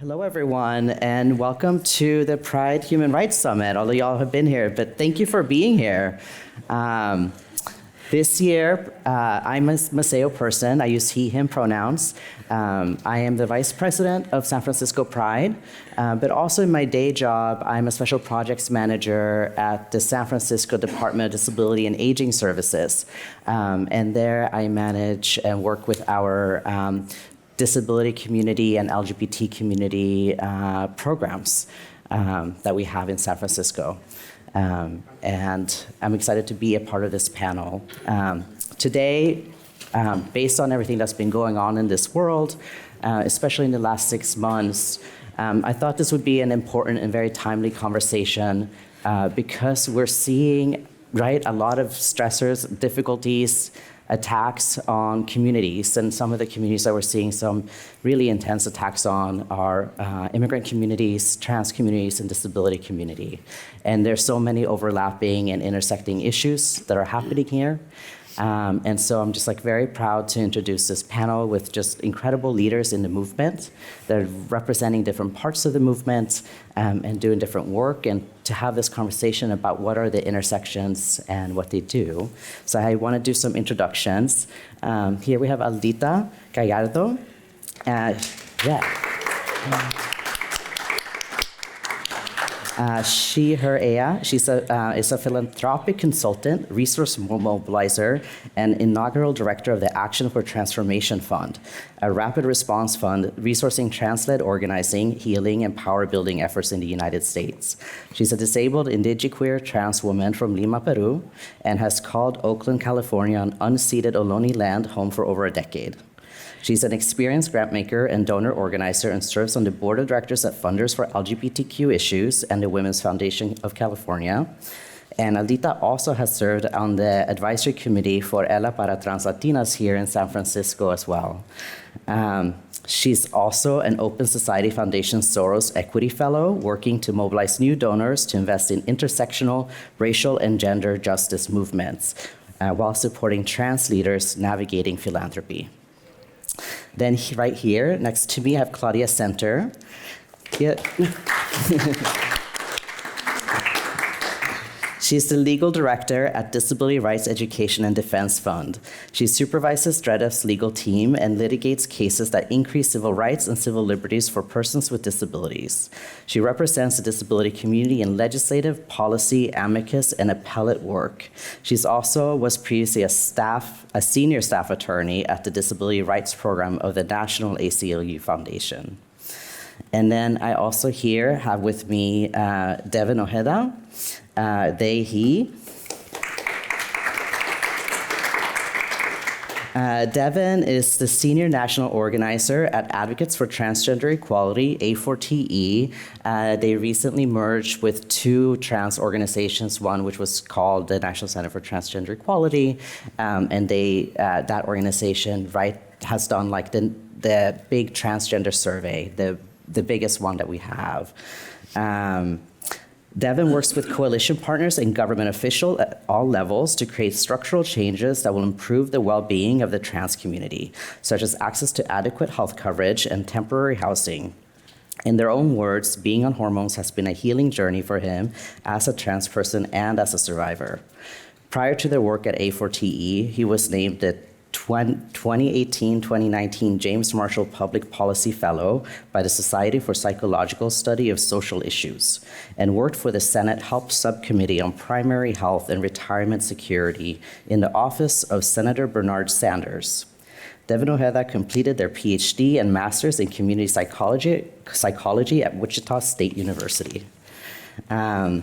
Hello, everyone, and welcome to the Pride Human Rights Summit. Although y'all have been here, but thank you for being here. This year, I'm Maceo Persson. I use he, him pronouns. I am the Vice President of San Francisco Pride, but also in my day job, I'm a Special Projects Manager at the San Francisco Department of Disability and Aging Services. And there I manage and work with our disability community and LGBT community programs that we have in San Francisco. And I'm excited to be a part of this panel. Today, based on everything that's been going on in this world, especially in the last 6 months, I thought this would be an important and very timely conversation because we're seeing, right, a lot of stressors, difficulties, attacks on communities, and some of the communities that we're seeing some really intense attacks on are immigrant communities, trans communities, and disability community. And there's so many overlapping and intersecting issues that are happening here. And so I'm just very proud to introduce this panel with just incredible leaders in the movement that are representing different parts of the movement and doing different work, and to have this conversation about what are the intersections and what they do. So I want to do some introductions. Here we have Aldita, Gallardo. She, her, ella. She's is a philanthropic consultant, resource mobilizer, and inaugural director of the Action for Transformation Fund, a rapid response fund resourcing trans-led organizing, healing, and power-building efforts in the United States. She's a disabled indigiqueer trans woman from Lima, Peru, and has called Oakland, California, an unceded Ohlone land home for over a decade. She's an experienced grantmaker and donor organizer and serves on the board of directors at Funders for LGBTQ Issues and the Women's Foundation of California. And Aldita also has served on the advisory committee for Ella para Trans Latinas here in San Francisco as well. She's also an Open Society Foundation Soros Equity Fellow, working to mobilize new donors to invest in intersectional, racial, and gender justice movements, while supporting trans leaders navigating philanthropy. Then right here, next to me, I have Claudia Center. Yeah. She's the legal director at Disability Rights Education and Defense Fund. She supervises DREDF's legal team and litigates cases that increase civil rights and civil liberties for persons with disabilities. She represents the disability community in legislative, policy, amicus, and appellate work. She's also was previously a senior staff attorney at the Disability Rights Program of the National ACLU Foundation. And then I also here have with me Devon, Ojeda, they, he. Devon is the senior national organizer at Advocates for Transgender Equality, A4TE. They recently merged with 2 trans organizations, one which was called the National Center for Transgender Equality, and they that organization has done the big transgender survey, the biggest one that we have. Devon works with coalition partners and government officials at all levels to create structural changes that will improve the well-being of the trans community, such as access to adequate health coverage and temporary housing. In their own words, being on hormones has been a healing journey for him as a trans person and as a survivor. Prior to their work at A4TE, he was named the 2018-2019 James Marshall Public Policy Fellow by the Society for Psychological Study of Social Issues, and worked for the Senate Help Subcommittee on Primary Health and Retirement Security in the office of Senator Bernard Sanders. Devon Ojeda completed their PhD and Master's in Community Psychology at Wichita State University. And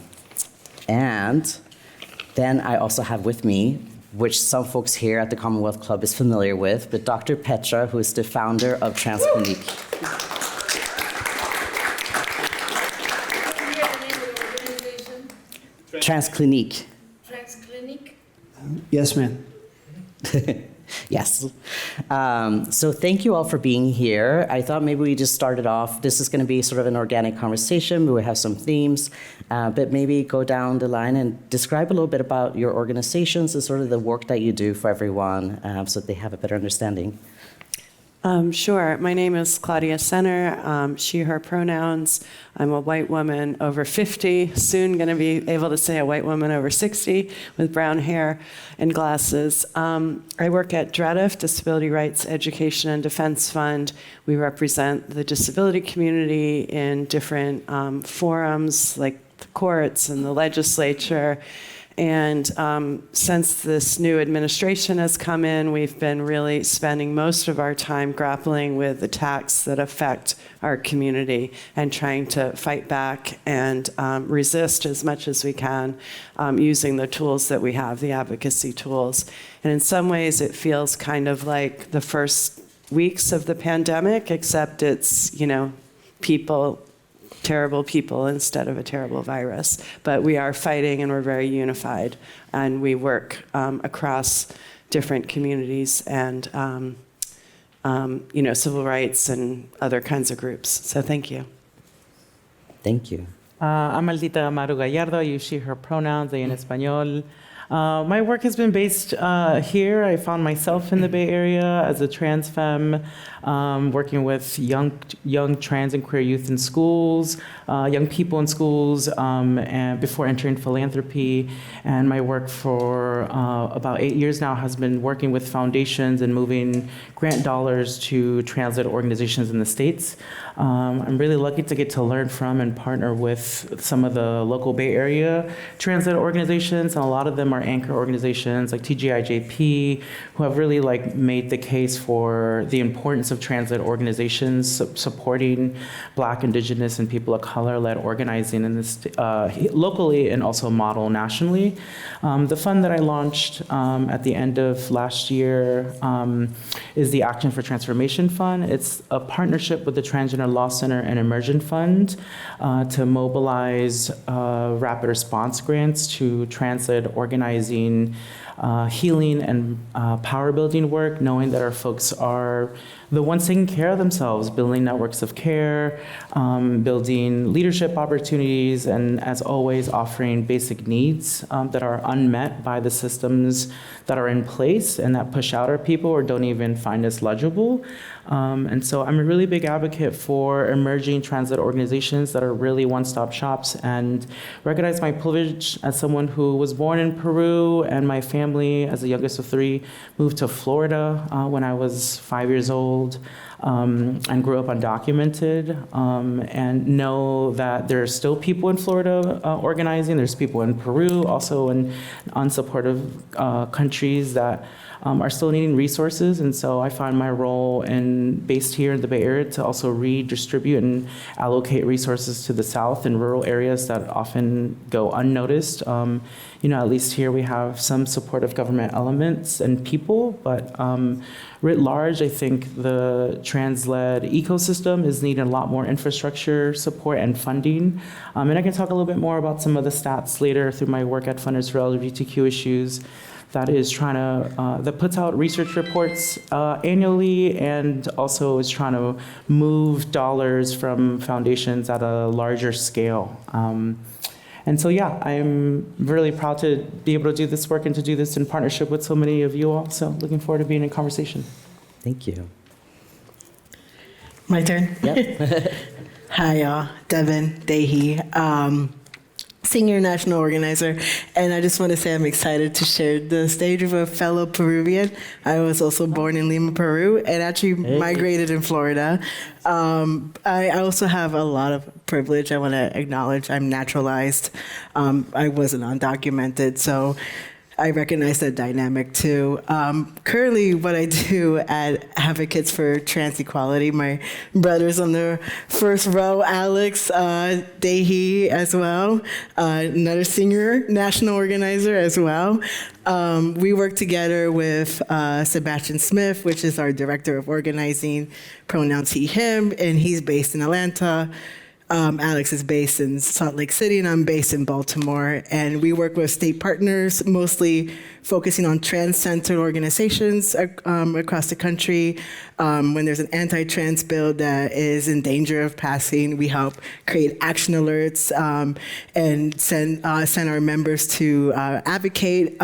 then I also have with me, which some folks here at the Commonwealth Club is familiar with, but Dr. Petra, who is the founder of Transclinique. Transclinique. Transclinique? Yes, ma'am. Yes. So thank you all for being here. I thought maybe we just started off. This is going to be sort of an organic conversation. We will have some themes, but maybe go down the line and describe a little bit about your organizations and sort of the work that you do for everyone so that they have a better understanding. Sure. My name is Claudia Senner, she, her pronouns. I'm a white woman over 50, soon going to be able to say a white woman over 60 with brown hair and glasses. I work at DREDF, Disability Rights Education and Defense Fund. We represent the disability community in different forums like the courts and the legislature. And since this new administration has come in, we've been really spending most of our time grappling with attacks that affect our community and trying to fight back and resist as much as we can using the tools that we have, the advocacy tools. And in some ways, it feels kind of like the first weeks of the pandemic, except it's, people, terrible people instead of a terrible virus. But we are fighting and we're very unified, and we work across different communities and civil rights and other kinds of groups. So thank you. Thank you. I'm Aldita Amaru Gallardo. I use she, her pronouns, en español. My work has been based here. I found myself in the Bay Area as a trans femme, working with young trans and queer youth in schools, young people in schools, and before entering philanthropy. And my work for about 8 years now has been working with foundations and moving grant dollars to transit organizations in the States. I'm really lucky to get to learn from and partner with some of the local Bay Area transit organizations, and a lot of them are anchor organizations like TGIJP, who have really made the case for the importance of transit organizations supporting Black, Indigenous, and people of color-led organizing in this locally and also model nationally. The fund that I launched at the end of last year is the Action for Transformation Fund. It's a partnership with the Transgender Law Center and Emergent Fund to mobilize rapid response grants to transit organizing, healing, and power building work, knowing that our folks are the ones taking care of themselves, building networks of care, building leadership opportunities, and as always, offering basic needs that are unmet by the systems that are in place and that push out our people or don't even find us legible. And so I'm a really big advocate for emerging transit organizations that are really one-stop shops, and recognize my privilege as someone who was born in Peru, and my family, as the youngest of 3, moved to Florida when I was 5 years old. And grew up undocumented, and know that there are still people in Florida organizing. There's people in Peru, also in unsupportive countries that are still needing resources. And so I find my role based here in the Bay Area to also redistribute and allocate resources to the South and rural areas that often go unnoticed. At least here we have some supportive government elements and people, but writ large, I think the trans-led ecosystem is needing a lot more infrastructure support and funding. And I can talk a little bit more about some of the stats later through my work at Funders for LGBTQ Issues that is that puts out research reports annually, and also is trying to move dollars from foundations at a larger scale. And so, yeah, I'm really proud to be able to do this work and to do this in partnership with so many of you all. So looking forward to being in conversation. Thank you. My turn? Yep. Hi, y'all. Devon, Senior National Organizer, and I just want to say I'm excited to share the stage with a fellow Peruvian. I was also born in Lima, Peru, and actually migrated in Florida. I also have a lot of privilege. I want to acknowledge I'm naturalized. I wasn't undocumented, so I recognize that dynamic too. Currently, what I do at Advocates for Trans Equality, my brother's on the first row, Alex, Dehi as well, another senior national organizer as well. We work together with Sebastian Smith, which is our director of organizing, pronouns he, him, and he's based in Atlanta. Alex is based in Salt Lake City, and I'm based in Baltimore. And we work with state partners, mostly focusing on trans-centered organizations across the country. When there's an anti-trans bill that is in danger of passing, we help create action alerts and send our members to advocate.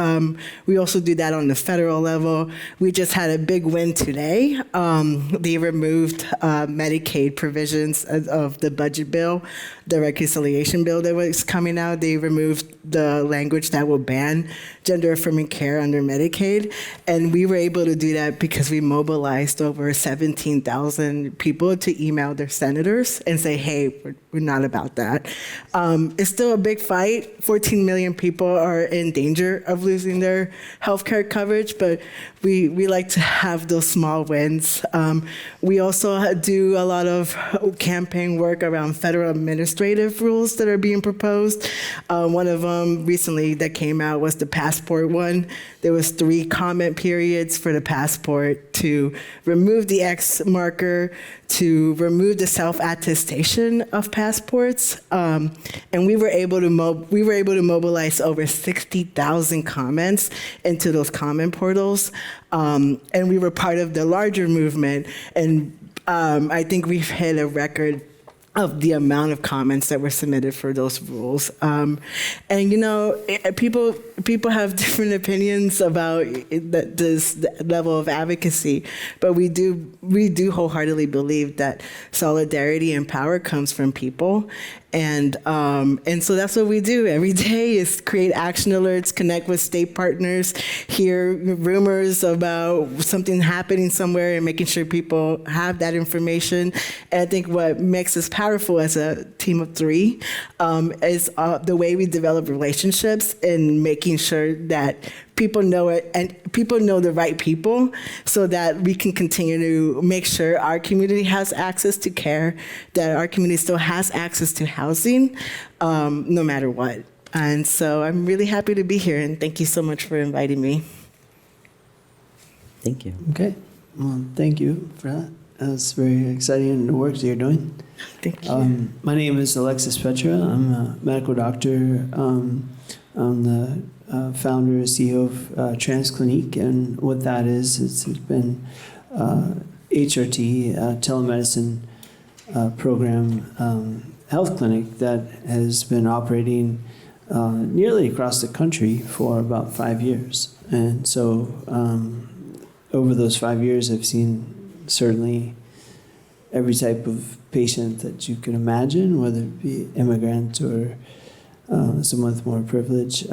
We also do that on the federal level. We just had a big win today. They removed Medicaid provisions of the budget bill, the reconciliation bill that was coming out. They removed the language that will ban gender-affirming care under Medicaid. And we were able to do that because we mobilized over 17,000 people to email their senators and say, hey, we're not about that. It's still a big fight. 14 million people are in danger of losing their health care coverage, but we like to have those small wins. We also do a lot of campaign work around federal administrative rules that are being proposed. One of them recently that came out was the passport one. There was 3 comment periods for the passport to remove the X marker, to remove the self-attestation of passports, and we were able to mobilize over 60,000 comments into those comment portals, and we were part of the larger movement. And I think we've hit a record of the amount of comments that were submitted for those rules. And people have different opinions about this level of advocacy, but we do wholeheartedly believe that solidarity and power comes from people. And so that's what we do every day, is create action alerts, connect with state partners, hear rumors about something happening somewhere, and making sure people have that information. And I think what makes us powerful as a team of 3 is the way we develop relationships and making sure that people know it and people know the right people, so that we can continue to make sure our community has access to care, that our community still has access to housing, no matter what. And so I'm really happy to be here, and thank you so much for inviting me. Thank you. Okay. Well, thank you for that. That's very exciting, the work that you're doing. Thank you. My name is Alexis Petra. I'm a medical doctor. I'm the founder and CEO of Transclinique, and what that is, it's been HRT, telemedicine program, health clinic that has been operating nearly across the country for about 5 years. And so over those 5 years, I've seen certainly every type of patient that you can imagine, whether it be immigrant or someone with more privilege.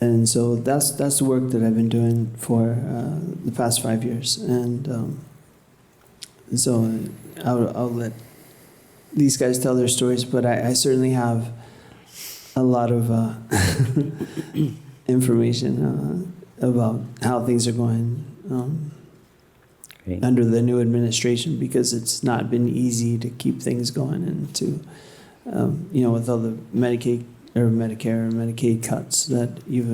And so that's the work that I've been doing for the past 5 years. And so I'll let these guys tell their stories, but I certainly have a lot of information about how things are going under the new administration, because it's not been easy to keep things going, and to, with all the Medicare or Medicaid cuts that you've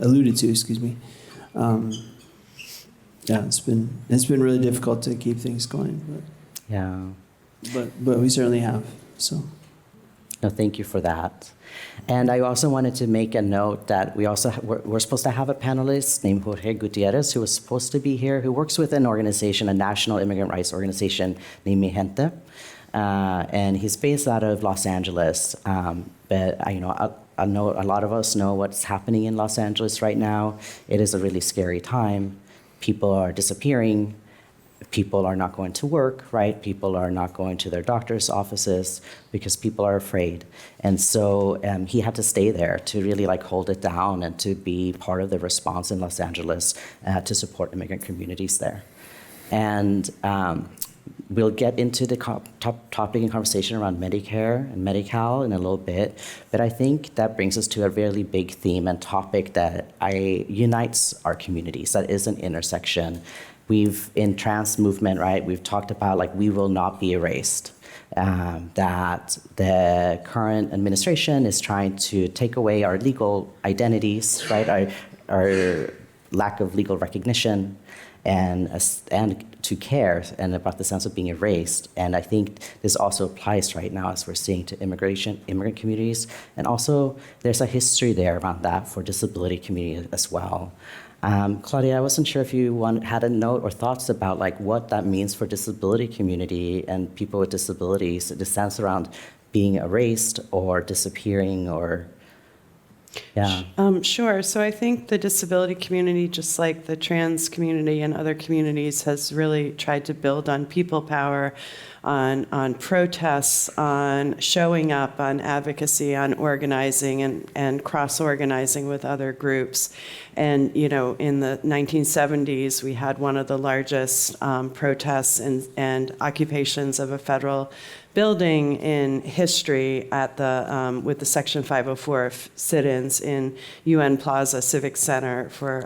alluded to, excuse me. It's been really difficult to keep things going, but we certainly have. So, no, thank you for that. And I also wanted to make a note that we're supposed to have a panelist named Jorge Gutierrez, who was supposed to be here, who works with an organization, a national immigrant rights organization named MIJENTE. And he's based out of Los Angeles. But I know a lot of us know what's happening in Los Angeles right now. It is a really scary time. People are disappearing. People are not going to work, right? People are not going to their doctor's offices because people are afraid. And so he had to stay there to really hold it down and to be part of the response in Los Angeles to support immigrant communities there. And we'll get into the topic and conversation around Medicare and Medi-Cal in a little bit, but I think that brings us to a really big theme and topic that unites our communities, that is an intersection. In trans movement, right, we've talked about we will not be erased, that the current administration is trying to take away our legal identities, right, our lack of legal recognition. and to care, and about the sense of being erased. And I think this also applies right now, as we're seeing, to immigrant communities. And also, there's a history there around that for disability community as well. Claudia, I wasn't sure if you had a note or thoughts about like what that means for disability community and people with disabilities, the sense around being erased or disappearing or, yeah. Sure. So I think the disability community, just like the trans community and other communities, has really tried to build on people power, on protests, on showing up, on advocacy, on organizing and cross-organizing with other groups. And, you know, in the 1970s, we had one of the largest protests and occupations of a federal building in history at the with the Section 504 sit-ins in UN Plaza Civic Center for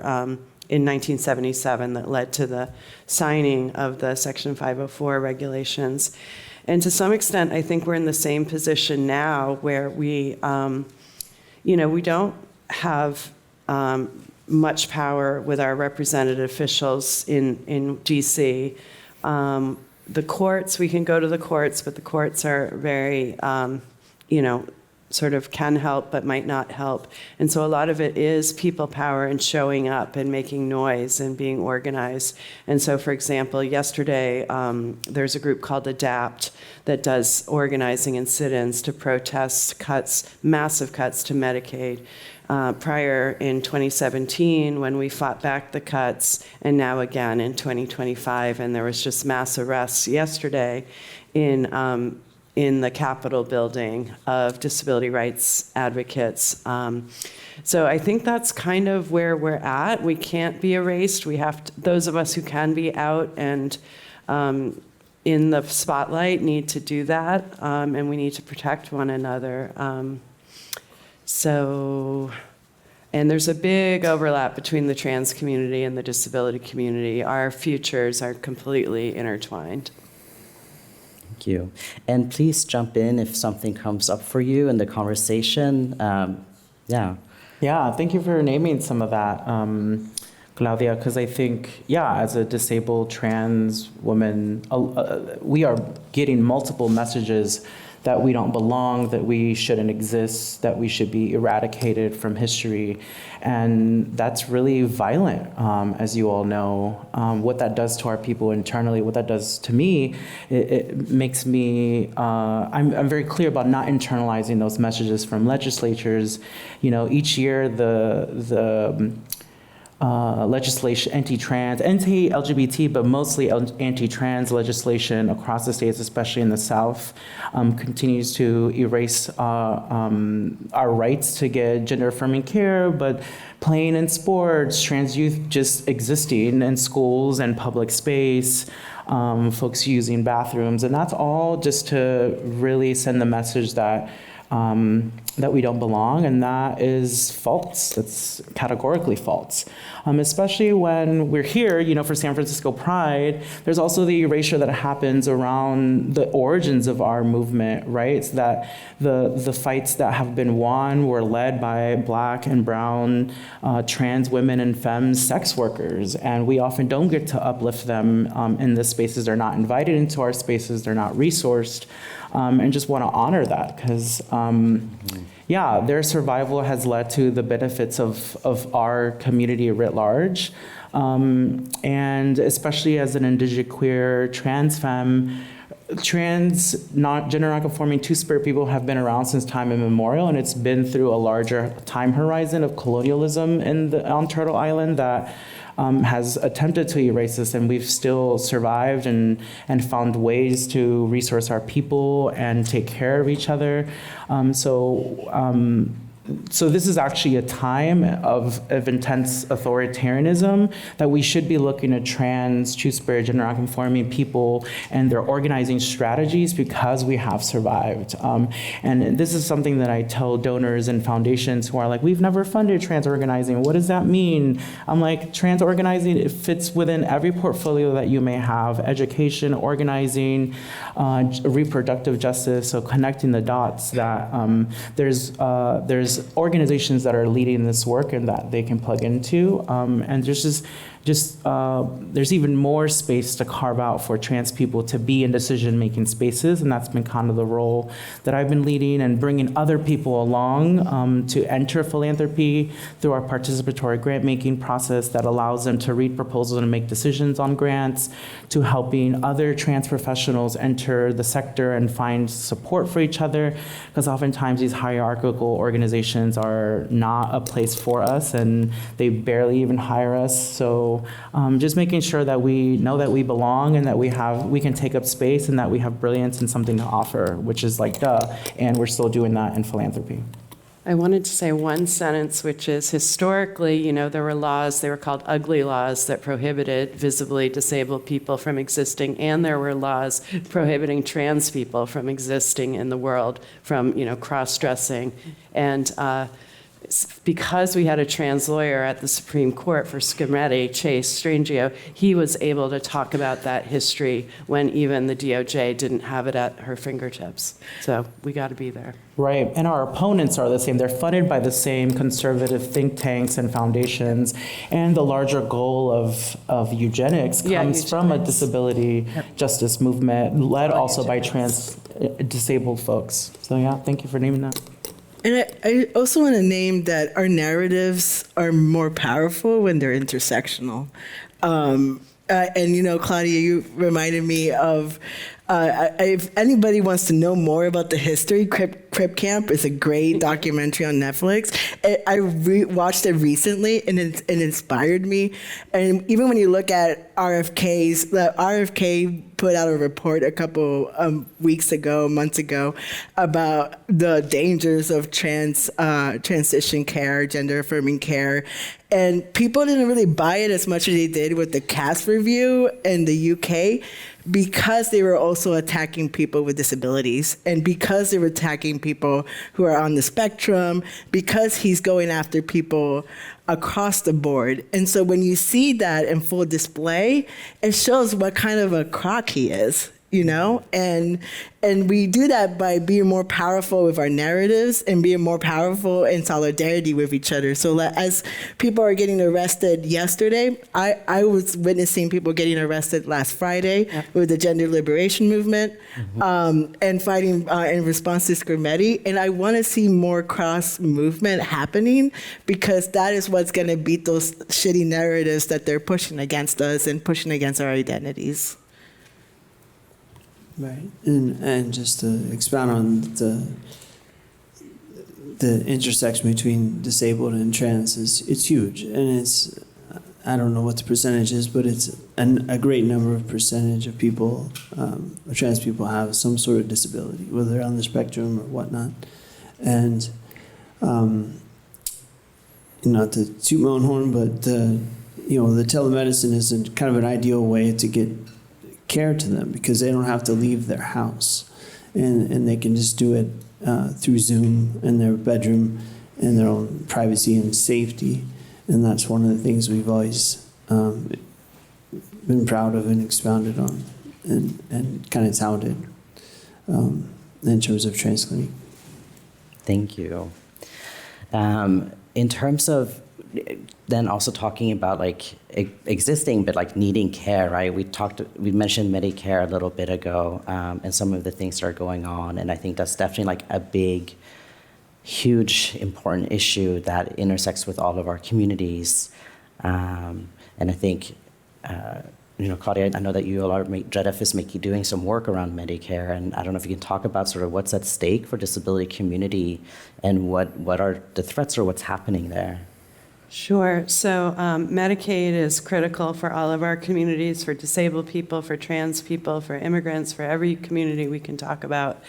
in 1977 that led to the signing of the Section 504 regulations. And to some extent, I think we're in the same position now where we, you know, we don't have much power with our represented officials in DC. The courts, we can go to the courts, but the courts are very, you know, sort of can help but might not help. And so a lot of it is people power and showing up and making noise and being organized. And so, for example, yesterday, there's a group called ADAPT that does organizing and sit-ins to protest cuts, massive cuts to Medicaid. Prior in 2017 when we fought back the cuts, and now again in 2025, and there was just mass arrests yesterday in the Capitol building of disability rights advocates. So I think that's kind of where we're at. We can't be erased. We have to, those of us who can be out and in the spotlight need to do that, and we need to protect one another. So, and there's a big overlap between the trans community and the disability community. Our futures are completely intertwined. Thank you. And please jump in if something comes up for you in the conversation. Yeah. Yeah, thank you for naming some of that, Claudia, because I think, yeah, as a disabled trans woman, we are getting multiple messages that we don't belong, that we shouldn't exist, that we should be eradicated from history. And that's really violent, as you all know. What that does to our people internally, what that does to me, it makes me, I'm very clear about not internalizing those messages from legislatures. You know, each year the legislation, anti-trans, anti-LGBT, but mostly anti-trans legislation across the states, especially in the South, continues to erase our rights to get gender-affirming care, but playing in sports, trans youth just existing in schools and public space, folks using bathrooms, and that's all just to really send the message that that we don't belong, and that is false. That's categorically false. Especially when we're here, you know, for San Francisco Pride, there's also the erasure that happens around the origins of our movement, right? It's that the fights that have been won were led by Black and brown trans women and femmes sex workers, and we often don't get to uplift them in the spaces. They're not invited into our spaces, they're not resourced, and just want to honor that, because yeah, their survival has led to the benefits of our community writ large. And especially as an indigenous, queer, trans femme, trans, gender non-conforming, two-spirit people have been around since time immemorial, and it's been through a larger time horizon of colonialism on Turtle Island that has attempted to erase us, and we've still survived and found ways to resource our people and take care of each other. So this is actually a time of intense authoritarianism that we should be looking at trans, two-spirit, gender non-conforming people and their organizing strategies, because we have survived. And this is something that I tell donors and foundations who are like, we've never funded trans organizing. What does that mean? I'm like, trans organizing, it fits within every portfolio that you may have: education, organizing, reproductive justice. So connecting the dots that there's organizations that are leading this work and that they can plug into, and there's there's even more space to carve out for trans people to be in decision-making spaces, and that's been kind of the role that I've been leading, and bringing other people along to enter philanthropy through our participatory grant-making process that allows them to read proposals and make decisions on grants, to helping other trans professionals enter the sector and find support for each other, because oftentimes these hierarchical organizations are not a place for us, and they barely even hire us. So just making sure that we know that we belong and that we can take up space and that we have brilliance and something to offer, which is like duh, and we're still doing that in philanthropy. I wanted to say one sentence, which is historically, there were laws, they were called ugly laws, that prohibited visibly disabled people from existing, and there were laws prohibiting trans people from existing in the world, from, cross-dressing. And because we had a trans lawyer at the Supreme Court for Scametti, Chase Strangio, he was able to talk about that history when even the DOJ didn't have it at her fingertips. So we got to be there. Right, and our opponents are the same. They're funded by the same conservative think tanks and foundations, and the larger goal of eugenics comes from a disability justice movement led also by trans disabled folks. So yeah, thank you for naming that. And I also want to name that our narratives are more powerful when they're intersectional. And, Claudia, you reminded me of, if anybody wants to know more about the history, Crip Camp is a great documentary on Netflix. I watched it recently, and it inspired me. And even when you look at RFK put out a report a couple months ago, about the dangers of transition care, gender affirming care. And people didn't really buy it as much as they did with the CAS review in the UK, because they were also attacking people with disabilities, and because they were attacking people who are on the spectrum, because he's going after people across the board. And so when you see that in full display, it shows what kind of a crock he is, and we do that by being more powerful with our narratives and being more powerful in solidarity with each other. So as people are getting arrested yesterday, I was witnessing people getting arrested last Friday with the gender liberation movement, and fighting in response to Scametti. And I want to see more cross movement happening, because that is what's going to beat those shitty narratives that they're pushing against us and pushing against our identities. Right, and just to expound on the intersection between disabled and trans it's huge, and it's, I don't know what the percentage is, but it's a great number of percentage of people, trans people, have some sort of disability, whether they're on the spectrum or whatnot, and not to toot my own horn, but the telemedicine is kind of an ideal way to get care to them, because they don't have to leave their house, and they can just do it through Zoom in their bedroom in their own privacy and safety. And that's one of the things we've always been proud of and expounded on and kind of touted in terms of Transclinique. Thank you. In terms of then also talking about existing but needing care, right? We mentioned Medicare a little bit ago, and some of the things that are going on, and I think that's definitely a big, huge, important issue that intersects with all of our communities. And I think, Claudia, I know that you all are, DREDF is doing some work around Medicare, and I don't know if you can talk about sort of what's at stake for disability community and what are the threats or what's happening there. Sure. So Medicaid is critical for all of our communities, for disabled people, for trans people, for immigrants, for every community we can talk about.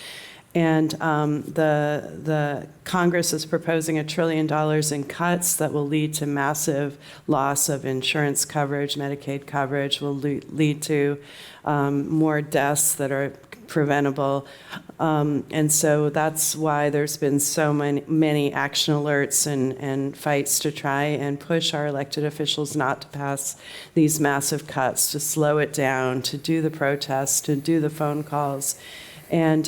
And the Congress is proposing $1 trillion in cuts that will lead to massive loss of insurance coverage. Medicaid coverage will lead to more deaths that are preventable. And so that's why there's been so many action alerts and fights to try and push our elected officials not to pass these massive cuts, to slow it down, to do the protests, to do the phone calls. And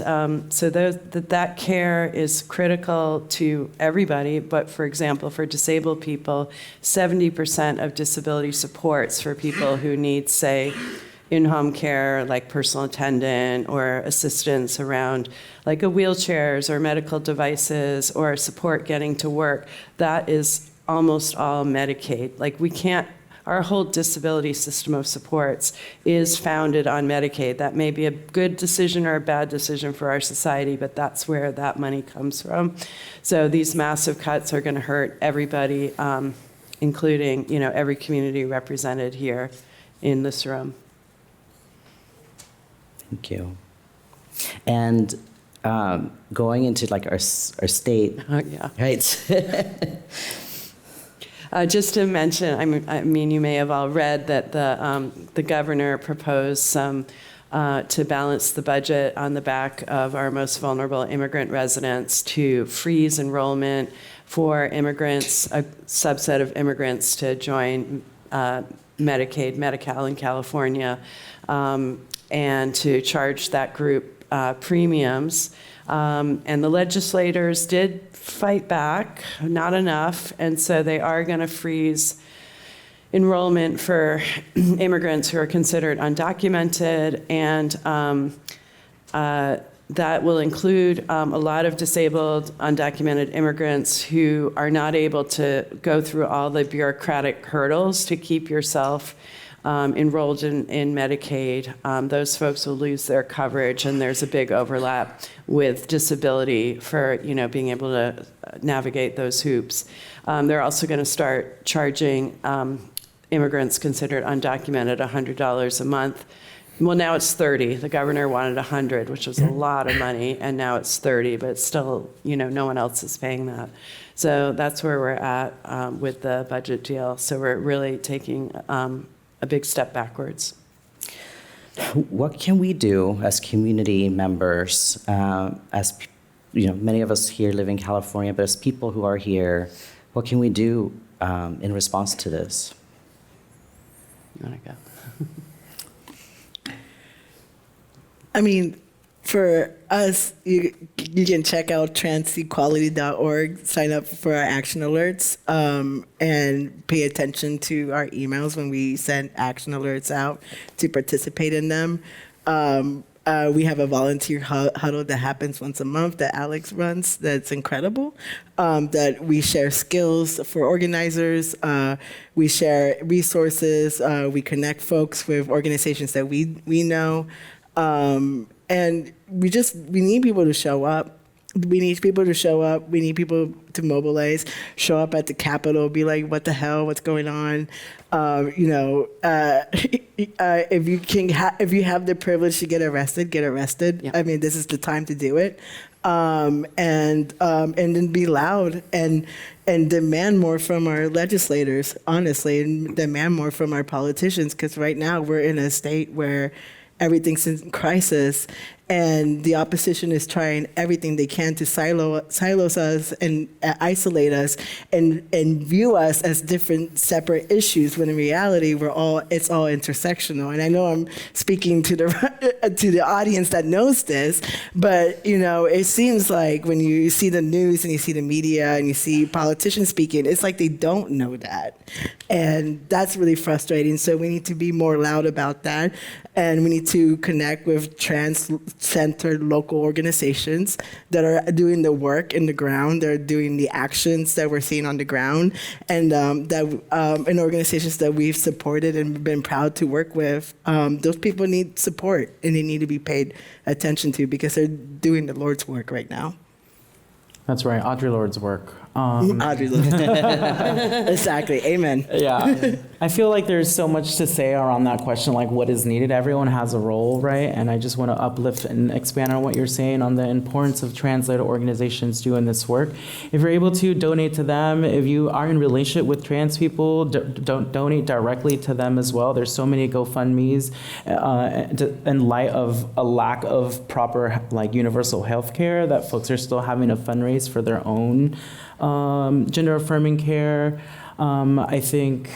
so that care is critical to everybody, but for example, for disabled people, 70% of disability supports for people who need, say, in-home care, like personal attendant or assistance around like wheelchairs or medical devices or support getting to work, that is almost all Medicaid. Like we can't, our whole disability system of supports is founded on Medicaid. That may be a good decision or a bad decision for our society, but that's where that money comes from. So these massive cuts are going to hurt everybody, including, every community represented here in this room. Thank you. And going into like our state, Yeah. right? Just to mention, I mean, you may have all read that the governor proposed some to balance the budget on the back of our most vulnerable immigrant residents to freeze enrollment for immigrants, a subset of immigrants to join Medicaid, Medi-Cal in California, and to charge that group premiums. And the legislators did fight back, not enough, and so they are going to freeze enrollment for immigrants who are considered undocumented, and that will include a lot of disabled, undocumented immigrants who are not able to go through all the bureaucratic hurdles to keep yourself enrolled in Medicaid. Those folks will lose their coverage, and there's a big overlap with disability for being able to navigate those hoops. They're also going to start charging immigrants considered undocumented $100 a month. Well, now it's 30. The governor wanted 100, which was a lot of money, and now it's 30, but still, no one else is paying that. So that's where we're at with the budget deal. So we're really taking a big step backwards. What can we do as community members, as many of us here live in California, but as people who are here, what can we do in response to this? You want to go? I mean, for us, you can check out transequality.org, sign up for our action alerts, and pay attention to our emails when we send action alerts out to participate in them. We have a volunteer huddle that happens once a month that Alex runs that's incredible, that we share skills for organizers, we share resources, we connect folks with organizations that we know, and we need people to show up. We need people to show up. We need people to mobilize, show up at the Capitol, be like, what the hell, what's going on? If you have the privilege to get arrested, get arrested. Yeah. I mean, this is the time to do it. And then be loud and demand more from our legislators, honestly, and demand more from our politicians, because right now we're in a state where everything's in crisis, and the opposition is trying everything they can to silos us and isolate us and view us as different separate issues, when in reality it's all intersectional. And I know I'm speaking to the audience that knows this, but it seems like when you see the news and you see the media and you see politicians speaking, it's like they don't know that. And that's really frustrating. So we need to be more loud about that. And we need to connect with trans-centered local organizations that are doing the work in the ground, that are doing the actions that we're seeing on the ground, and and organizations that we've supported and been proud to work with. Those people need support, and they need to be paid attention to, because they're doing the Lord's work right now. That's right, Audre Lorde's work. Audre Lorde. Exactly. Amen. Yeah. I feel like there's so much to say around that question, like what is needed. Everyone has a role, right? And I just want to uplift and expand on what you're saying on the importance of translator organizations doing this work. If you're able to donate to them, if you are in relationship with trans people, don't donate directly to them as well. There's so many GoFundMes in light of a lack of proper universal health care that folks are still having to fundraise for their own gender affirming care. I think,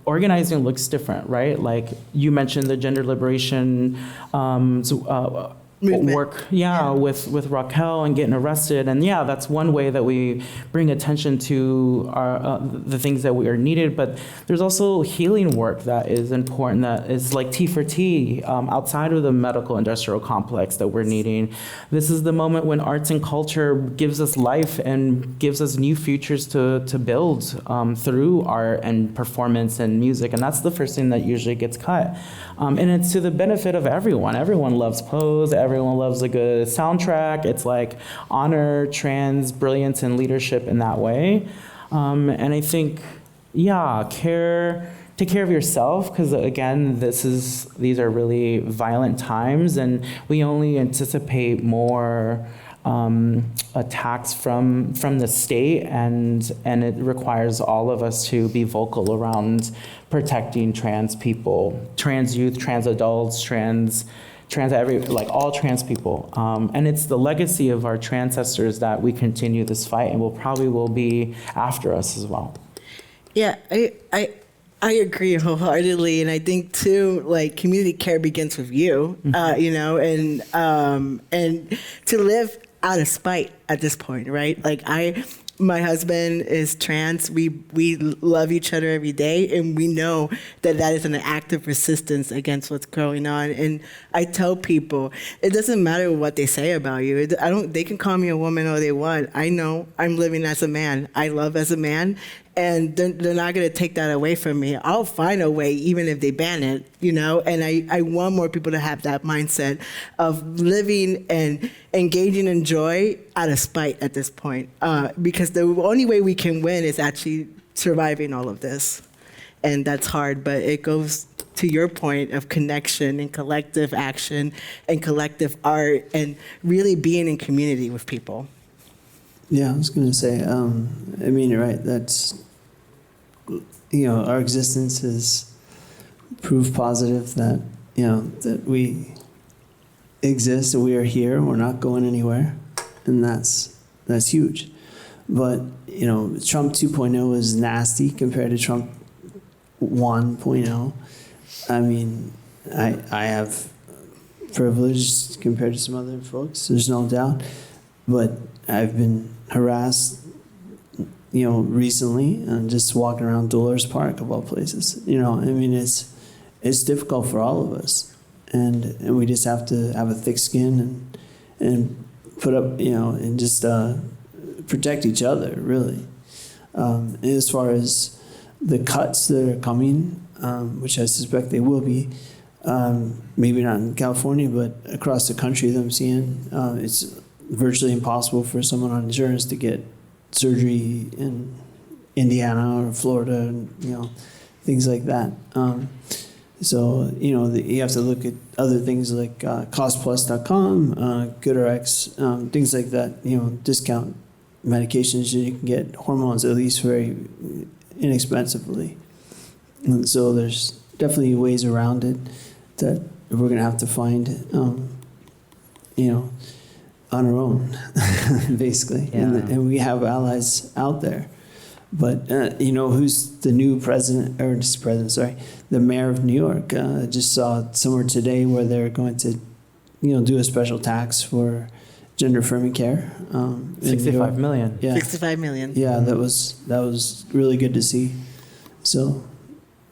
organizing looks different, right? Like you mentioned the gender liberation Movement. work, with Raquel and getting arrested. And that's one way that we bring attention to the things that we are needed. But there's also healing work that is important, that is like T for T, outside of the medical industrial complex that we're needing. This is the moment when arts and culture gives us life and gives us new futures to build through art and performance and music. And that's the first thing that usually gets cut. And it's to the benefit of everyone. Everyone loves Pose. Everyone loves a good soundtrack. It's like honor trans brilliance and leadership in that way. And I think, take care of yourself, because again, these are really violent times, and we only anticipate more attacks from the state, and it requires all of us to be vocal around protecting trans people, trans youth, trans adults, all trans people. And it's the legacy of our ancestors that we continue this fight, and will be after us as well. Yeah, I agree wholeheartedly, and I think too, like, community care begins with you, and to live out of spite at this point, right? Like, my husband is trans. We love each other every day, and we know that is an act of resistance against what's going on. And I tell people, it doesn't matter what they say about you. They can call me a woman all they want. I know I'm living as a man. I love as a man, and they're not going to take that away from me. I'll find a way, even if they ban it, and I want more people to have that mindset of living and engaging in joy out of spite at this point, because the only way we can win is actually surviving all of this. And that's hard, but it goes to your point of connection and collective action and collective art and really being in community with people. Yeah, I was going to say, you're right. That's, our existence is proof positive that, that we exist and we are here and we're not going anywhere. And that's huge. But, Trump 2.0 is nasty compared to Trump 1.0. I mean, I have privilege compared to some other folks, there's no doubt. But I've been harassed, recently, and just walking around Dolores Park of all places. It's difficult for all of us, and we just have to have a thick skin and put up, and just protect each other, really. And as far as the cuts that are coming, which I suspect they will be, maybe not in California, but across the country that I'm seeing, it's virtually impossible for someone on insurance to get surgery in Indiana or Florida, and, things like that. So, you have to look at other things like costplus.com, GoodRx, things like that, discount medications so you can get hormones at least very inexpensively. And so there's definitely ways around it that we're going to have to find, on our own, basically. Yeah. And we have allies out there. But, who's the new the mayor of New York? I just saw somewhere today where they're going to, do a special tax for gender affirming care. 65 million. Yeah. 65 million. Yeah, that was really good to see. So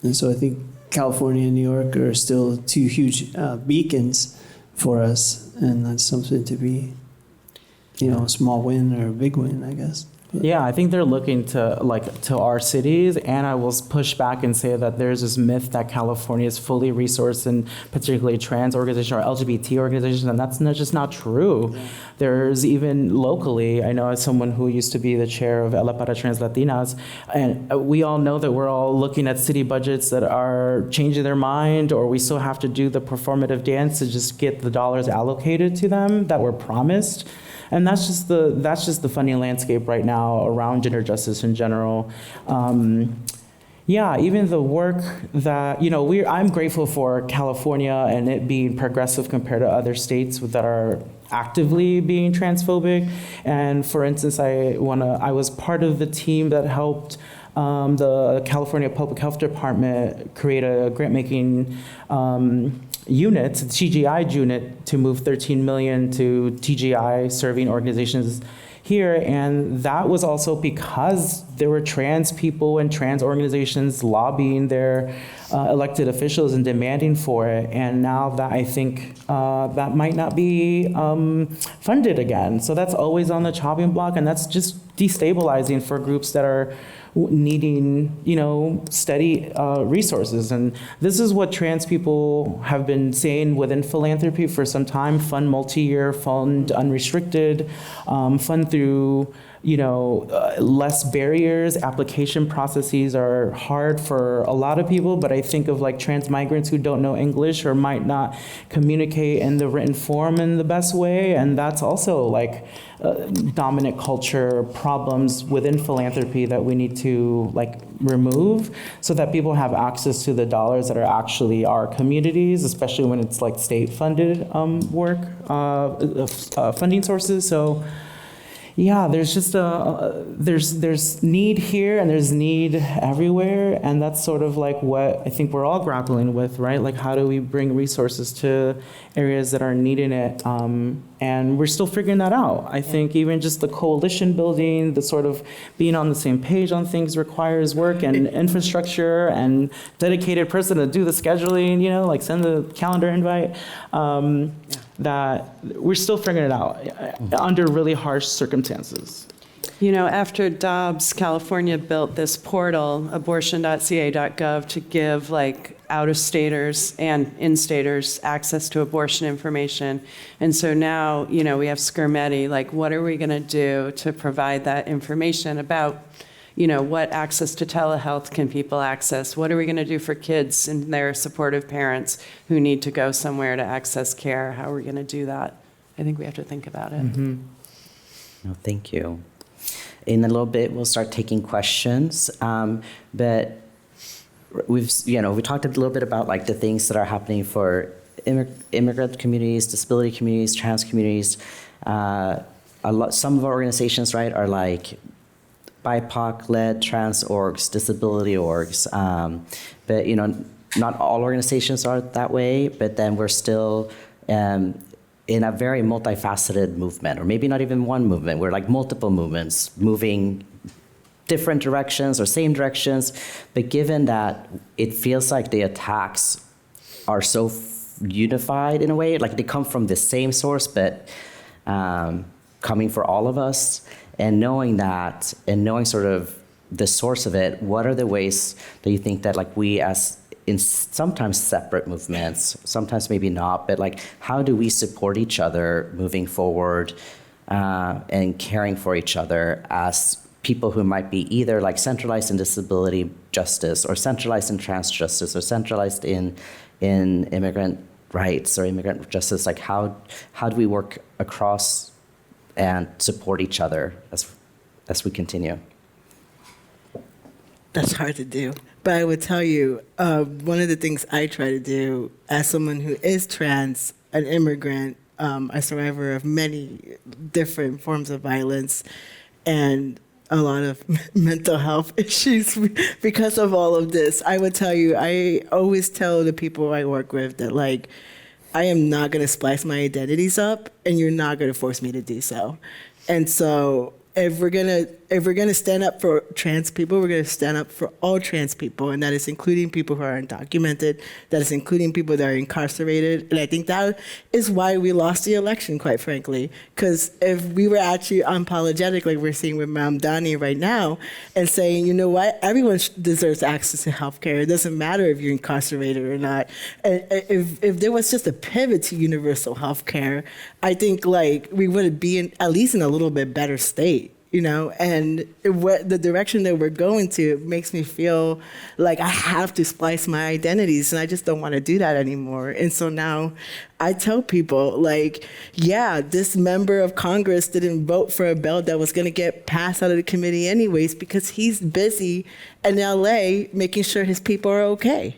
I think California and New York are still two huge beacons for us, and that's something to be, a small win or a big win, I guess. Yeah, I think they're looking to our cities, and I will push back and say that there's this myth that California is fully resourced, and particularly trans organizations or LGBT organizations, and that's just not true. Yeah. There's even locally, I know as someone who used to be the chair of Ela para Trans Latinas, and we all know that we're all looking at city budgets that are changing their mind, or we still have to do the performative dance to just get the dollars allocated to them that were promised. And that's just the funny landscape right now around gender justice in general. Even the work that, I'm grateful for California and it being progressive compared to other states that are actively being transphobic. And for instance, I was part of the team that helped the California Public Health Department create a grant-making unit, the TGI unit, to move 13 million to TGI serving organizations here. And that was also because there were trans people and trans organizations lobbying their elected officials and demanding for it. And now that I think that might not be funded again. So that's always on the chopping block, and that's just destabilizing for groups that are needing, steady resources. And this is what trans people have been saying within philanthropy for some time: fund multi-year, fund unrestricted, fund through less barriers. Application processes are hard for a lot of people, but I think of like trans migrants who don't know English or might not communicate in the written form in the best way, and that's also like dominant culture problems within philanthropy that we need to remove, so that people have access to the dollars that are actually our communities, especially when it's like state-funded work, funding sources. So yeah, there's just there's need here and there's need everywhere, and that's sort of like what I think we're all grappling with, right? Like, how do we bring resources to areas that are needing it? And we're still figuring that out. I think even just the coalition building, the sort of being on the same page on things requires work and infrastructure and dedicated person to do the scheduling, like send the calendar invite. That we're still figuring it out under really harsh circumstances. After Dobbs, California built this portal, abortion.ca.gov, to give out-of-staters and in-staters access to abortion information. And so now, we have Skirmetti, what are we going to do to provide that information about, what access to telehealth can people access? What are we going to do for kids and their supportive parents who need to go somewhere to access care? How are we going to do that? I think we have to think about it. Mm-hmm. No, thank you. In a little bit, we'll start taking questions, but we talked a little bit about the things that are happening for immigrant communities, disability communities, trans communities. Some of our organizations, right, are BIPOC-led trans orgs, disability orgs, but not all organizations are that way. But then we're still in a very multifaceted movement, or maybe not even one movement. We're multiple movements moving different directions or same directions. But given that it feels like the attacks are so unified in a way, they come from the same source, but coming for all of us. And knowing that, and knowing sort of the source of it, what are the ways that you think that we as in sometimes separate movements, sometimes maybe not, but how do we support each other moving forward and caring for each other as people who might be either centralized in disability justice, or centralized in trans justice, or centralized in immigrant rights or immigrant justice? How do we work across and support each other as we continue? That's hard to do. But I would tell you, one of the things I try to do as someone who is trans, an immigrant, a survivor of many different forms of violence, and a lot of mental health issues because of all of this, I would tell you, I always tell the people I work with that I am not going to splice my identities up, and you're not going to force me to do so. And so if we're gonna stand up for trans people, we're gonna stand up for all trans people, and that is including people who are undocumented, that is including people that are incarcerated. And I think that is why we lost the election, quite frankly, because if we were actually unapologetic, like we're seeing with Mme. Dani right now, and saying, you know what, everyone deserves access to healthcare. It doesn't matter if you're incarcerated or not. And if there was just a pivot to universal healthcare, I think we would be at least in a little bit better state. And the direction that we're going to makes me feel like I have to splice my identities, and I just don't want to do that anymore. And so now I tell people, this member of Congress didn't vote for a bill that was going to get passed out of the committee anyways because he's busy in LA making sure his people are okay.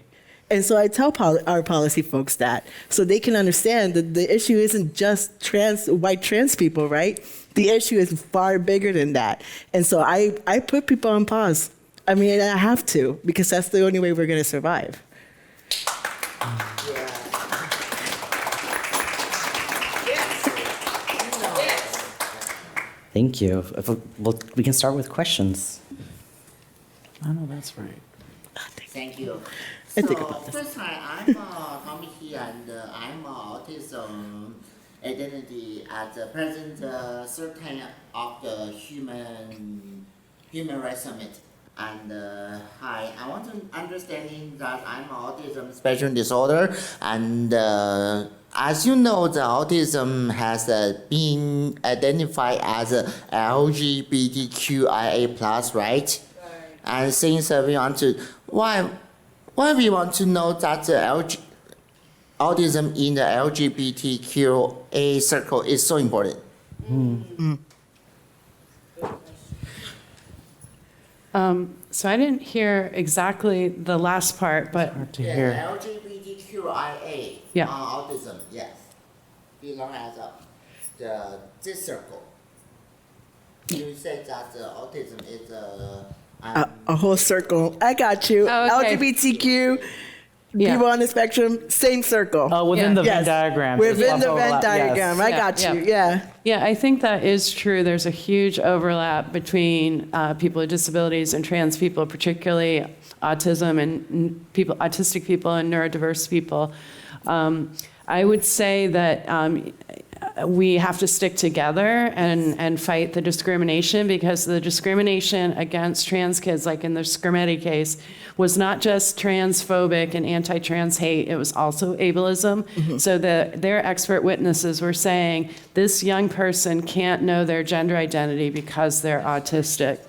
And so I tell our policy folks that, so they can understand that the issue isn't just white trans people, right? The issue is far bigger than that. And so I put people on pause. I mean, I have to, because that's the only way we're going to survive. Thank you. Well, we can start with questions. I know that's right. Thank you. I So think about this. first time I'm Tommy here and I'm autism identity at the present certain of the human rights summit. And hi, I want to understanding that I'm autism spectrum disorder, and as you know, the autism has been identified as a LGBTQIA plus, right? And since we want to, why we want to know that the autism in the LGBTQA circle is so important? So I didn't hear exactly the last part, but Hard to The hear. LGBTQIA Yeah. autism, yes, belong as this circle. You said that the autism is A whole circle. I got you. Oh, okay. LGBTQ, Yeah. people on the spectrum, same circle. Within Yeah. the Venn diagram. there's Within the also a Venn lot- yes. diagram. I Yeah, got you. yeah. Yeah. Yeah, I think that is true. There's a huge overlap between people with disabilities and trans people, particularly autism and people, autistic people and neurodiverse people. I would say that we have to stick together and fight the discrimination, because the discrimination against trans kids, like in the Scrimetti case, was not just transphobic and anti-trans hate, it was also ableism. So their expert witnesses were saying this young person can't know their gender identity because they're autistic.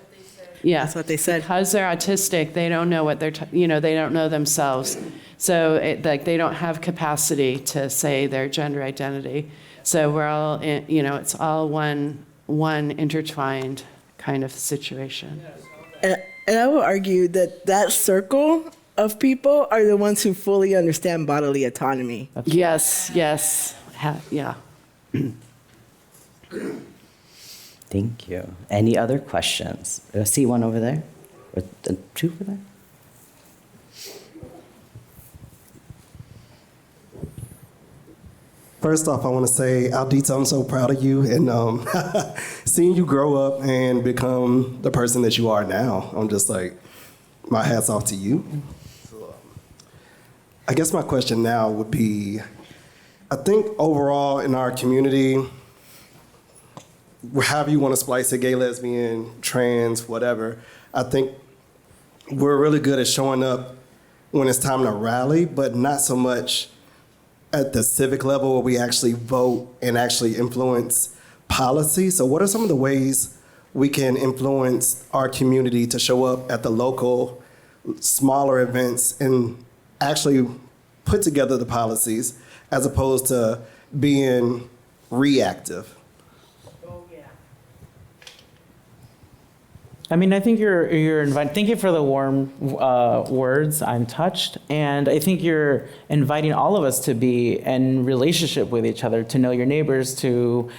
Yeah, That's what they said. because they're autistic, they don't know what they don't know themselves. So they don't have capacity to say their gender identity. So we're all, it's all one intertwined kind of situation. And I will argue that that circle of people are the ones who fully understand bodily autonomy. Yes, yeah. Thank you. Any other questions? I see one over there, or two over there. First off, I want to say, Aldita, I'm so proud of you, and seeing you grow up and become the person that you are now, I'm just like, my hat's off to you. So, I guess my question now would be, I think overall in our community, however you want to splice it, gay, lesbian, trans, whatever, I think we're really good at showing up when it's time to rally, but not so much at the civic level where we actually vote and actually influence policy. So what are some of the ways we can influence our community to show up at the local, smaller events and actually put together the policies as opposed to being reactive? I mean, I think you're inviting. Thank you for the warm words. I'm touched, and I think you're inviting all of us to be in relationship with each other, to know your neighbors, to,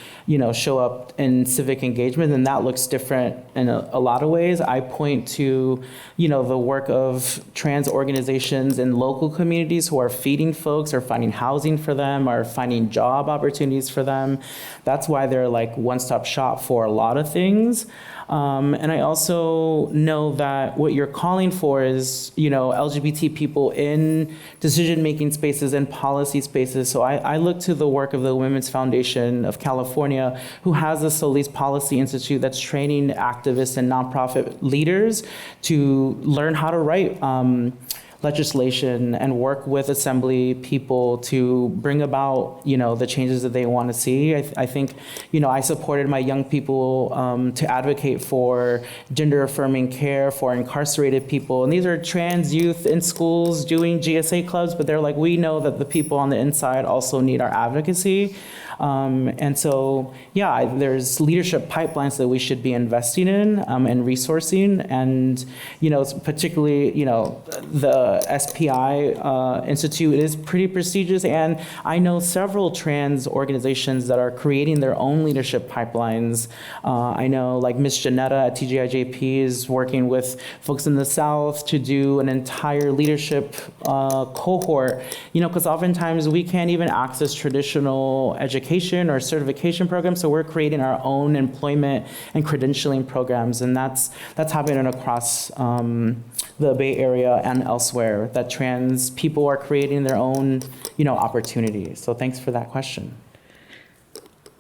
show up in civic engagement, and that looks different in a lot of ways. I point to, the work of trans organizations in local communities who are feeding folks, or finding housing for them, or finding job opportunities for them. That's why they're like one-stop shop for a lot of things. And I also know that what you're calling for is, LGBT people in decision-making spaces and policy spaces. So I look to the work of the Women's Foundation of California, who has the Solis Policy Institute that's training activists and nonprofit leaders to learn how to write legislation and work with assembly people to bring about, the changes that they want to see. I think, I supported my young people to advocate for gender affirming care for incarcerated people. And these are trans youth in schools doing GSA clubs, but they're like, we know that the people on the inside also need our advocacy. And so, there's leadership pipelines that we should be investing in and resourcing. And, particularly, the SPI Institute is pretty prestigious. And I know several trans organizations that are creating their own leadership pipelines. I know like Miss Janetta at TGIJP is working with folks in the South to do an entire leadership cohort, because oftentimes we can't even access traditional education education or certification programs. So we're creating our own employment and credentialing programs, and that's happening across the Bay Area and elsewhere, that trans people are creating their own, opportunities. So thanks for that question.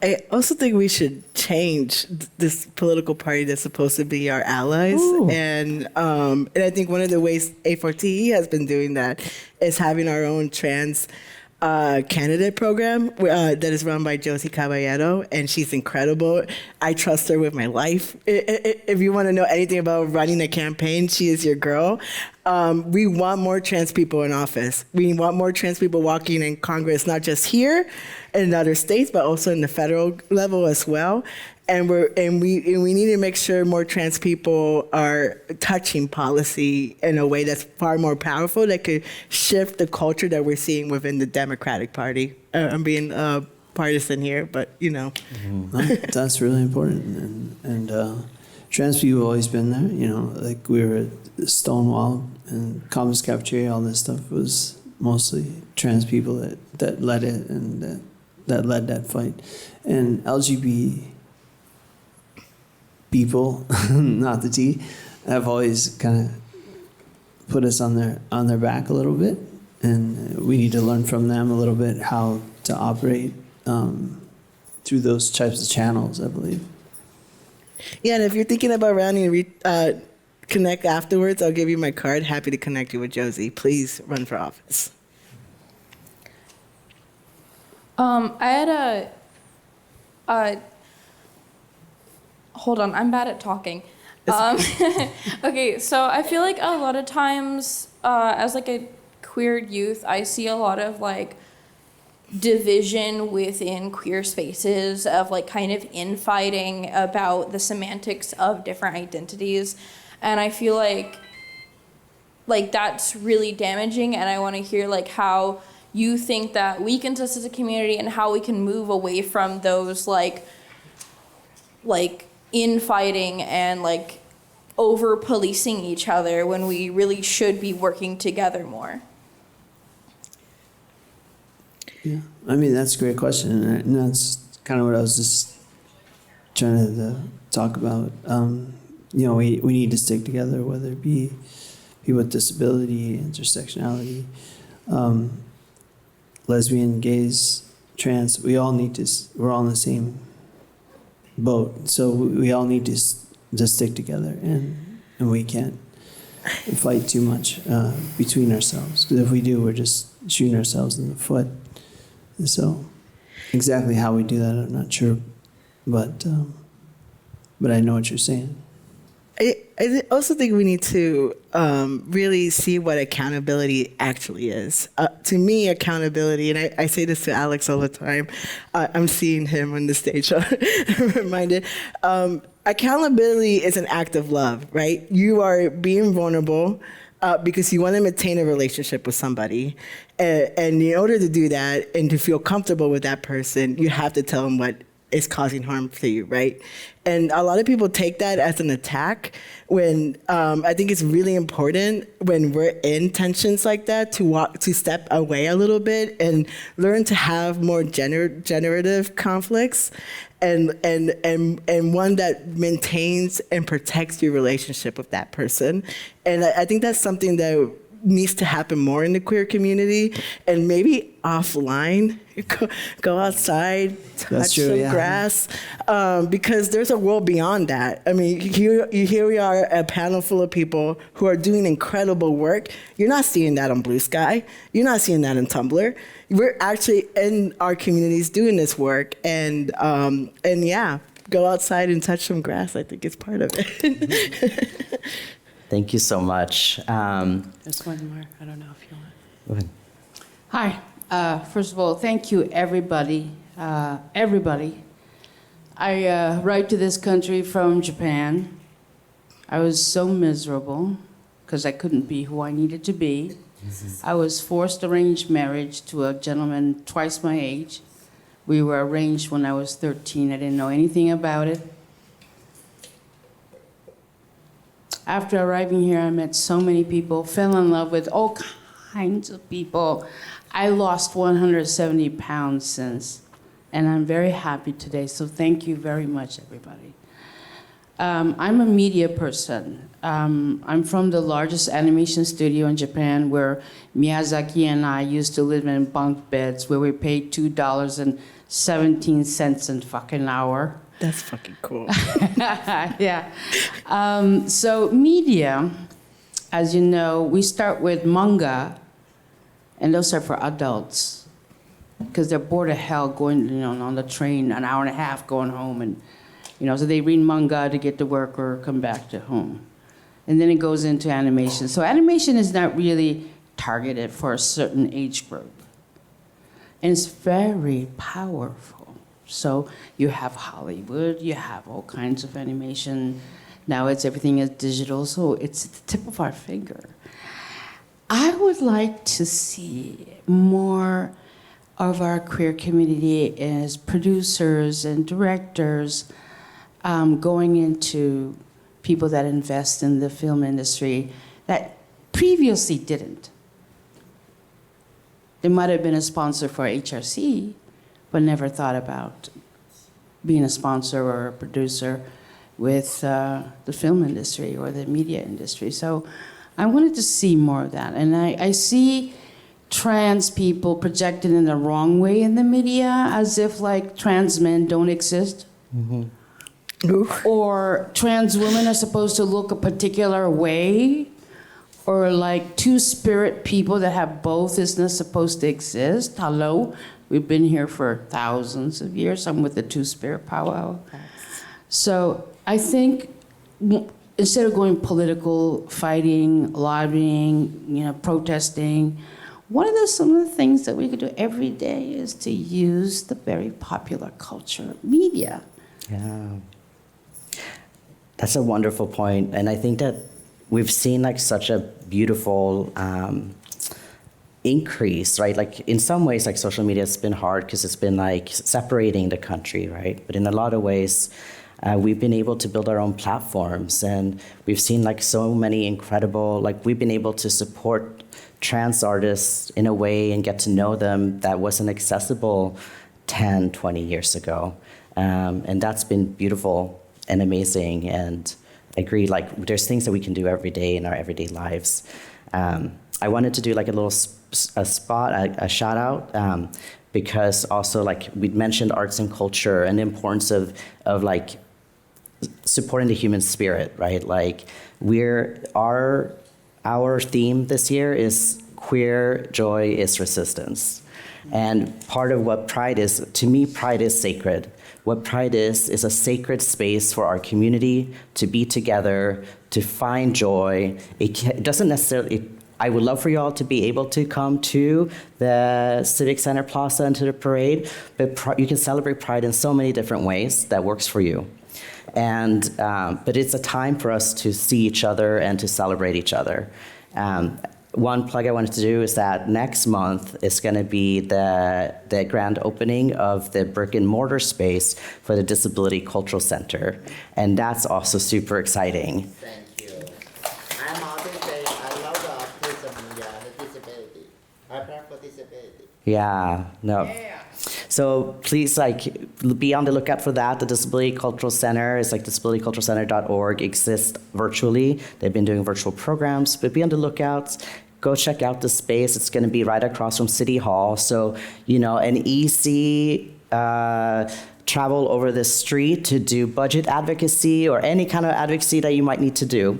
I also think we should change this political party that's supposed to be our allies. And I think one of the ways A4TE has been doing that is having our own trans candidate program that is run by Josie Caballero, and she's incredible. I trust her with my life. If you want to know anything about running a campaign, she is your girl. We want more trans people in office. We want more trans people walking in Congress, not just here in other states, but also in the federal level as well. And we need to make sure more trans people are touching policy in a way that's far more powerful, that could shift the culture that we're seeing within the Democratic Party. I'm being partisan here, but That's really important. And trans people have always been there. Like we were at Stonewall and Commons Cafeteria, all this stuff was mostly trans people that led it and that led that fight. And LGBT people, not the T, have always kind of put us on their back a little bit, and we need to learn from them a little bit how to operate through those types of channels, I believe. Yeah, and if you're thinking about running, connect afterwards. I'll give you my card. Happy to connect you with Josie. Please run for office. I had hold on, I'm bad at talking. Okay, so I feel like a lot of times, as like a queer youth, I see a lot of like division within queer spaces of like kind of infighting about the semantics of different identities. And I feel like that's really damaging, and I want to hear like how you think that weakens us as a community and how we can move away from those like infighting and like over policing each other when we really should be working together more. Yeah, I mean, that's a great question, and that's kind of what I was just trying to talk about. We need to stick together, whether it be people with disability, intersectionality, lesbian, gays, trans. We're all in the same boat, so we all need to stick together, and we can't fight too much between ourselves, because if we do, we're just shooting ourselves in the foot. So exactly how we do that, I'm not sure, but I know what you're saying. I also think we need to really see what accountability actually is. To me, accountability, and I say this to Alex all the time, I'm seeing him on the stage, so I'm reminded. Accountability is an act of love, right? You are being vulnerable because you want to maintain a relationship with somebody. And in order to do that and to feel comfortable with that person, you have to tell them what is causing harm to you, right? And a lot of people take that as an attack, when I think it's really important when we're in tensions like that to step away a little bit and learn to have more generative conflicts, and one that maintains and protects your relationship with that person. And I think that's something that needs to happen more in the queer community, and maybe offline, go outside, touch some grass, because there's a world beyond that. I mean, here we are, a panel full of people who are doing incredible work. You're not seeing that on Blue Sky. You're not seeing that on Tumblr. We're actually in our communities doing this work, and yeah, go outside and touch some grass. I think it's part of it. Thank you so much. There's one more. I don't know if you want. Go ahead. Hi. First of all, thank you, everybody. Everybody. I write to this country from Japan. I was so miserable because I couldn't be who I needed to be. I was forced arranged marriage to a gentleman twice my age. We were arranged when I was 13. I didn't know anything about it. After arriving here, I met so many people, fell in love with all kinds of people. I lost 170 pounds since, and I'm very happy today. So thank you very much, everybody. I'm a media person. I'm from the largest animation studio in Japan, where Miyazaki and I used to live in bunk beds where we paid $2.17 a fucking hour. That's fucking cool. Yeah. So media, as you know, we start with manga, and those are for adults, because they're bored of hell going, on the train an hour and a half going home, and so they read manga to get to work or come back to home. And then it goes into animation. So animation is not really targeted for a certain age group. And it's very powerful. So you have Hollywood, you have all kinds of animation. Now everything is digital, so it's at the tip of our finger. I would like to see more of our queer community as producers and directors, going into people that invest in the film industry that previously didn't. They might have been a sponsor for HRC, but never thought about being a sponsor or a producer with the film industry or the media industry. So I wanted to see more of that. And I see trans people projected in the wrong way in the media, as if like trans men don't exist. Mm-hmm. Or trans women are supposed to look a particular way, or like two-spirit people that have both is not supposed to exist. Hello, we've been here for thousands of years. I'm with the two-spirit powwow. So I think instead of going political, fighting, lobbying, protesting, some of the things that we could do every day is to use the very popular culture media. Yeah. That's a wonderful point. And I think that we've seen like such a beautiful increase, right? Like in some ways, like social media has been hard because it's been like separating the country, right? But in a lot of ways, we've been able to build our own platforms, and we've seen like so many incredible, like we've been able to support trans artists in a way and get to know them that wasn't accessible 10, 20 years ago. And that's been beautiful and amazing, and I agree, like there's things that we can do every day in our everyday lives. I wanted to do like a little a shout out, because also like we mentioned arts and culture and the importance of like supporting the human spirit, right? Like our theme this year is queer joy is resistance. And part of what Pride is, to me, Pride is sacred. What Pride is a sacred space for our community to be together, to find joy. It doesn't necessarily, I would love for y'all to be able to come to the Civic Center Plaza and to the parade, but you can celebrate Pride in so many different ways that works for you. And, but it's a time for us to see each other and to celebrate each other. One plug I wanted to do is that next month is going to be the grand opening of the brick and mortar space for the Disability Cultural Center. And that's also super exciting. Thank you. I'm also saying I love the autism, the disability. I prefer disability. Yeah, no. Yeah. So please, like, be on the lookout for that. The Disability Cultural Center is like disabilityculturalcenter.org, exists virtually. They've been doing virtual programs, but be on the lookout. Go check out the space. It's going to be right across from City Hall. So, an easy travel over the street to do budget advocacy or any kind of advocacy that you might need to do,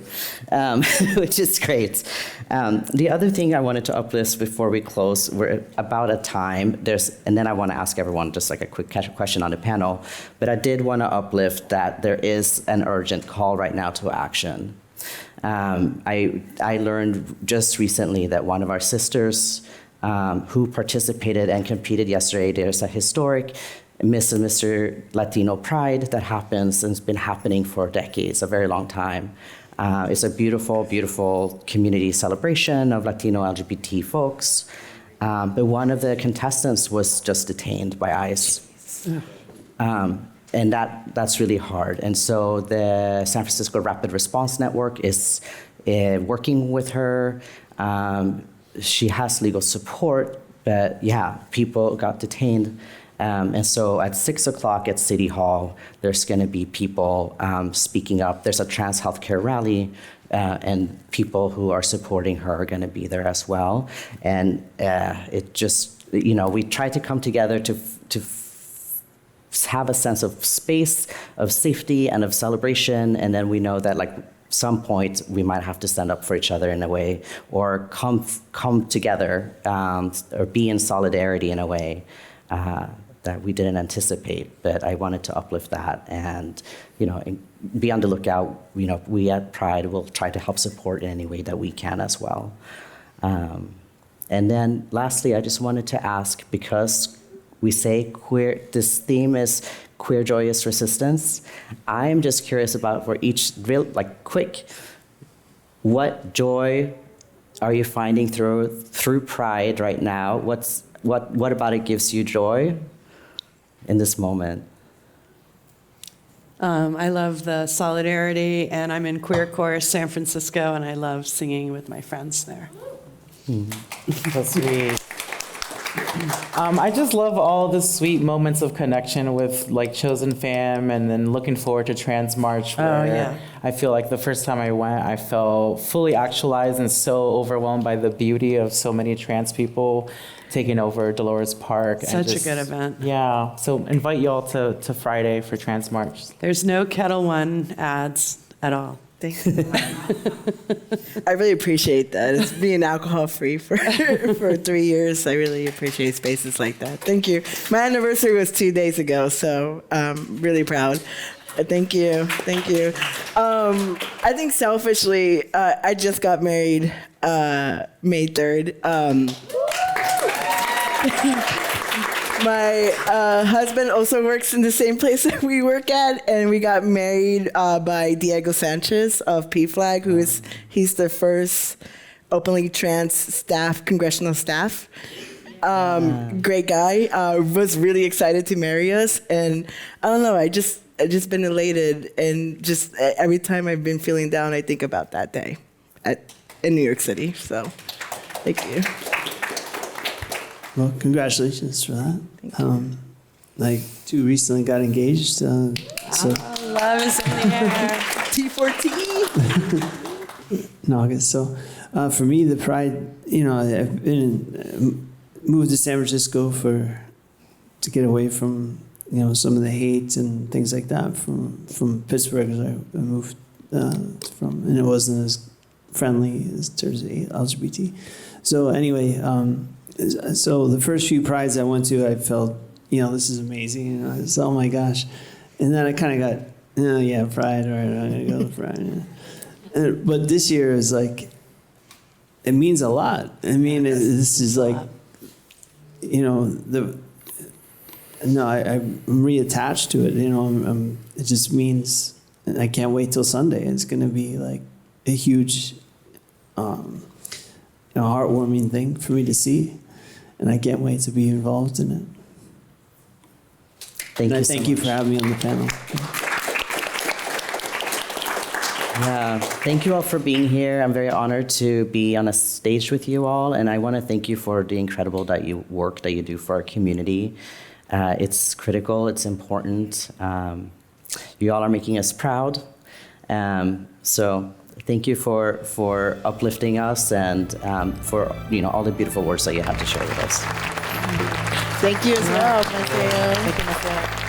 which is great. The other thing I wanted to uplift before we close, we're about a time, and then I want to ask everyone just like a quick question on the panel, but I did want to uplift that there is an urgent call right now to action. I learned just recently that one of our sisters who participated and competed yesterday, there's a historic Miss and Mr. Latino Pride that happens and has been happening for decades, a very long time. It's a beautiful, beautiful community celebration of Latino LGBT folks. But one of the contestants was just detained by ICE. And that's really hard. And so the San Francisco Rapid Response Network is working with her. She has legal support, but yeah, people got detained. And so at 6 o'clock at City Hall, there's going to be people speaking up. There's a trans healthcare rally, and people who are supporting her are going to be there as well. And it just, we try to come together to have a sense of space, of safety, and of celebration. And then we know that, like, some point we might have to stand up for each other in a way, or come together, or be in solidarity in a way that we didn't anticipate. But I wanted to uplift that, and be on the lookout. We at Pride will try to help support in any way that we can as well. And then lastly, I just wanted to ask, because we say queer, this theme is queer joyous resistance. I am just curious about, for each quick, what joy are you finding through Pride right now? What about it gives you joy in this moment? I love the solidarity, and I'm in Queer Chorus San Francisco, and I love singing with my friends there. That's sweet. I just love all the sweet moments of connection with Chosen Fam, and then looking forward to Trans March, where I feel like the first time I went, I felt fully actualized and so overwhelmed by the beauty of so many trans people taking over Dolores Park. Such a good event. Yeah, so invite y'all to Friday for Trans March. There's no Kettle One ads at all. Thank you. I really appreciate that. It's being alcohol-free for 3 years. I really appreciate spaces like that. Thank you. My anniversary was 2 days ago, so I'm really proud. Thank you. Thank you. I think selfishly, I just got married May 3rd. My husband also works in the same place that we work at, and we got married by Diego Sanchez of PFLAG, he's the first openly trans congressional staff. Great guy. Was really excited to marry us, and I don't know, I just been elated, and just every time I've been feeling down, I think about that day in New York City. So, thank you. Well, congratulations for that. Two recently got engaged. So love is in the air. T4T. In August. So for me, the Pride, I've moved to San Francisco to get away from some of the hate and things like that from Pittsburgh, as I moved from, and it wasn't as friendly as terms of LGBT. So anyway. So the first few Prides I went to, I felt, this is amazing. Oh my gosh. And then I kind of got, Pride, all right, I'm going to go to Pride. But this year is it means a lot. I mean, this is I'm reattached to it. It just means, I can't wait till Sunday. It's going to be a huge, heartwarming thing for me to see. And I can't wait to be involved in it. Thank you for having me on the panel. Yeah, thank you all for being here. I'm very honored to be on a stage with you all, and I want to thank you for the incredible work that you do for our community. It's critical, it's important. You all are making us proud. So thank you for uplifting us, and for all the beautiful words that you had to share with us. Thank you as well, Maceo. Thank you, Maceo.